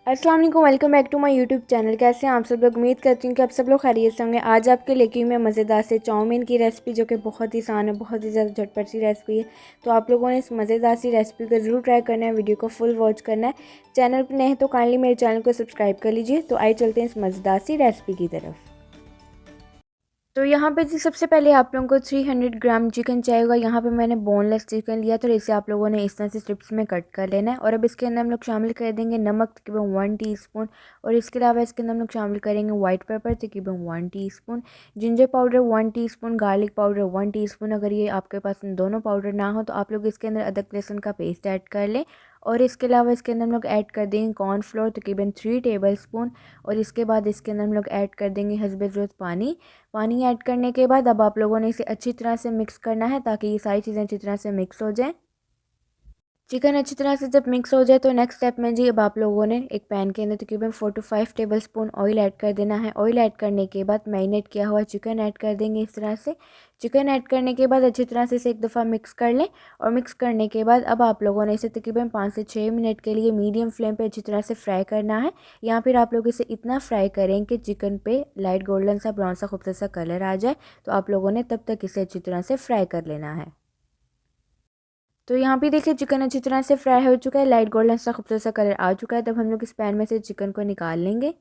अस्सलाम वालेकुम, welcome back to my YouTube channel. कैसे हैं आप सब लोग? उम्मीद करती हूँ कि आप सब लोग खैरियत से होंगे। आज आपके लेके मैं मज़ेदार से चाउमीन की रेसिपी, जो कि बहुत ही आसान है, बहुत ही ज़्यादा झटपट सी रेसिपी है। तो आप लोगों ने इस मज़ेदार सी रेसिपी को ज़रूर ट्राई करना है, वीडियो को फुल वॉच करना है। चैनल पर नए हैं तो काइंडली मेरे चैनल को सब्सक्राइब कर लीजिए। तो आइए चलते हैं इस मज़ेदार सी रेसिपी की तरफ। तो यहाँ पे जी सबसे पहले आप लोगों को 300 ग्राम चिकन चाहिएगा। यहाँ पे मैंने बोनलेस चिकन लिया, तो इसे आप लोगों ने इस तरह से स्ट्रिप्स में कट कर लेना है। और अब इसके अंदर हम लोग शामिल कर देंगे नमक तकरीबन 1 टीस्पून, और इसके अलावा इसके अंदर हम लोग शामिल करेंगे वाइट पेपर तकरीबन 1 teaspoon, ginger powder 1 teaspoon, garlic powder 1 teaspoon. अगर ये आपके पास दोनों पाउडर ना हो तो आप लोग इसके अंदर अदरक लहसुन का पेस्ट ऐड कर लें। और इसके अलावा इसके अंदर हम लोग ऐड कर देंगे कॉर्नफ्लोर तकरीबन 3 टेबल स्पून। और इसके बाद इसके अंदर हम लोग ऐड कर देंगे हस्बे ज़रूरत पानी ऐड करने के बाद अब आप लोगों ने इसे अच्छी तरह से मिक्स करना है, ताकि ये सारी चीज़ें अच्छी तरह से मिक्स हो जाएं। चिकन अच्छी तरह से जब मिक्स हो जाए तो नेक्स्ट स्टेप में जी अब आप लोगों ने एक पैन के अंदर तकरीबन 4 to 5 table spoon oil add कर देना है। ऑयल ऐड करने के बाद मैरिनेट किया हुआ चिकन ऐड कर देंगे इस तरह से। चिकन ऐड करने के बाद अच्छी तरह से इसे एक दफ़ा मिक्स कर लें। और मिक्स करने के बाद अब आप लोगों ने इसे तकरीबन 5 से 6 मिनट के लिए मीडियम फ्लेम पे अच्छी तरह से फ्राई करना है। या फिर आप लोग इसे इतना फ्राई करें कि चिकन पे लाइट गोल्डन सा ब्राउन सा खूबसूरत सा कलर आ जाए। तो आप लोगों ने तब तक इसे अच्छी तरह से फ्राई कर लेना है। तो यहाँ पे देखिए चिकन अच्छी तरह से फ्राई हो चुका है, लाइट गोल्डन सा खूबसूरत सा कलर आ चुका है। तब हम लोग इस पैन में से चिकन को निकाल लेंगे।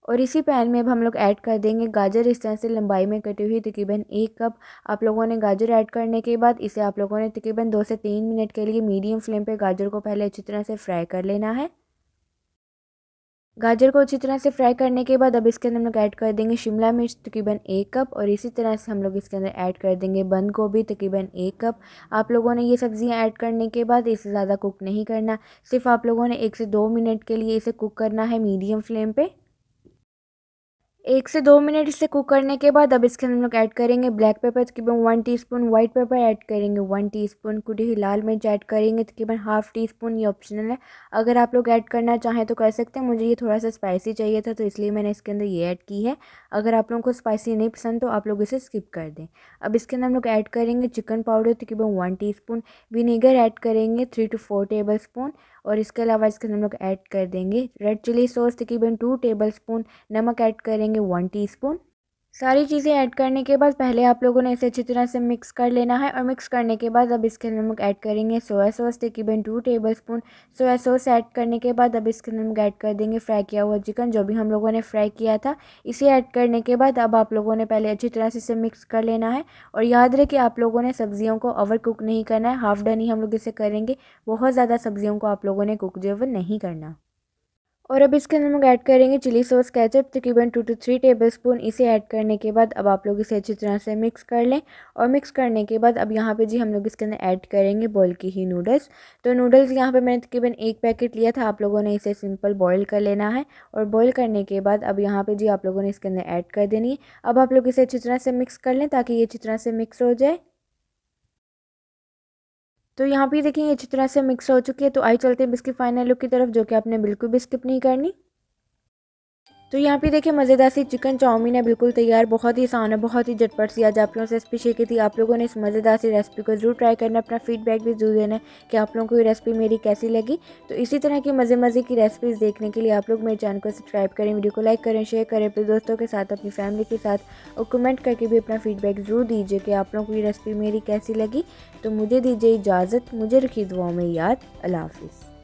और इसी पैन में अब हम लोग ऐड कर देंगे गाजर, इस तरह से लंबाई में कटी हुई तकरीबन 1 कप। आप लोगों ने गाजर ऐड करने के बाद इसे आप लोगों ने तकरीबन 2 से 3 मिनट के लिए मीडियम फ्लेम पे गाजर को पहले अच्छी तरह से फ्राई कर लेना है। गाजर को अच्छी तरह से फ्राई करने के बाद अब इसके अंदर हम लोग ऐड कर देंगे शिमला मिर्च तकरीबन 1 कप। और इसी तरह से हम लोग इसके अंदर ऐड कर देंगे बंद गोभी तकरीबन 1 कप। आप लोगों ने ये सब्जियां ऐड करने के बाद इसे ज़्यादा कुक नहीं करना, सिर्फ आप लोगों ने 1 से 2 मिनट के लिए इसे कुक करना है मीडियम फ्लेम पे। 1 से 2 मिनट इसे कुक करने के बाद अब इसके अंदर हम लोग ऐड करेंगे ब्लैक पेपर तकरीबन 1 टीस्पून, वाइट पेपर ऐड करेंगे 1 टीस्पून, कुटी हुई लाल मिर्च ऐड करेंगे तकरीबन हाफ़ टी स्पून। ये ऑप्शनल है, अगर आप लोग ऐड करना चाहें तो कर सकते हैं। मुझे ये थोड़ा सा स्पाइसी चाहिए था तो इसलिए मैंने इसके अंदर ये ऐड की है। अगर आप लोगों को स्पाइसी नहीं पसंद तो आप लोग इसे स्किप कर दें। अब इसके अंदर हम लोग ऐड करेंगे चिकन पाउडर तकरीबन 1 टीस्पून, विनेगर ऐड करेंगे 3 to 4 टेबल स्पून। और इसके अलावा इसके अंदर हम लोग ऐड कर देंगे रेड चिली सॉस तकरीबन 2 टेबल स्पून, नमक ऐड करेंगे 1 टीस्पून। सारी चीज़ें ऐड करने के बाद पहले आप लोगों ने इसे अच्छी तरह से मिक्स कर लेना है। और मिक्स करने के बाद अब इसके अंदर हम लोग ऐड करेंगे सोया सॉस तकरीबन 2 table spoon. Soya sauce add करने के बाद अब इसके अंदर हम ऐड कर देंगे फ्राई किया हुआ चिकन, जो भी हम लोगों ने फ्राई किया था। इसे ऐड करने के बाद अब आप लोगों ने पहले अच्छी तरह से इसे मिक्स कर लेना है। और याद रहे कि आप लोगों ने सब्जियों को ओवर कुक नहीं करना है, हाफ डन ही हम लोग इसे करेंगे। बहुत ज़्यादा सब्जियों को आप लोगों ने कुक जो है वो नहीं करना। और अब इसके अंदर हम लोग ऐड करेंगे चिली सॉस केचप तकरीबन 2 to 3 टेबल स्पून। इसे ऐड करने के बाद अब आप लोग इसे अच्छी तरह से मिक्स कर लें। और मिक्स करने के बाद अब यहाँ पे जी हम लोग इसके अंदर ऐड करेंगे बॉयल की ही नूडल्स। तो नूडल्स यहाँ पे मैंने तकरीबन 1 पैकेट लिया था, आप लोगों ने इसे सिंपल बॉयल कर लेना है। और बॉयल करने के बाद अब यहाँ पे जी आप लोगों ने इसके अंदर ऐड कर देनी है। अब आप लोग इसे अच्छी तरह से मिक्स कर लें ताकि ये अच्छी तरह से मिक्स हो जाए। तो यहाँ पे देखिए अच्छी तरह से मिक्स हो चुकी है। तो आई चलते हैं इसकी फाइनल लुक की तरफ, जो कि आपने बिल्कुल भी स्किप नहीं करनी। तो यहाँ पे देखिए मज़ेदार सी चिकन चाउमीन है बिल्कुल तैयार, बहुत ही आसान है, बहुत ही झटपट सी। आज आप लोगों से रेसिपी शेयर की थी। आप लोगों ने इस मज़ेदार सी रेसिपी को ज़रूर ट्राई करना, अपना फीडबैक भी ज़रूर देना है कि आप लोगों को ये रेसिपी मेरी कैसी लगी। तो इसी तरह की मज़े की रेसिपीज़ देखने के लिए आप लोग मेरे चैनल को सब्सक्राइब करें, वीडियो को लाइक करें, शेयर करें अपने दोस्तों के साथ, अपनी फैमिली के साथ। और कमेंट करके भी अपना फीडबैक ज़रूर दीजिए कि आप लोगों को ये रेसिपी मेरी कैसी लगी। तो मुझे दीजिए इजाज़त, मुझे रखिए दुआओं में याद। अल्लाह हाफ़िज़।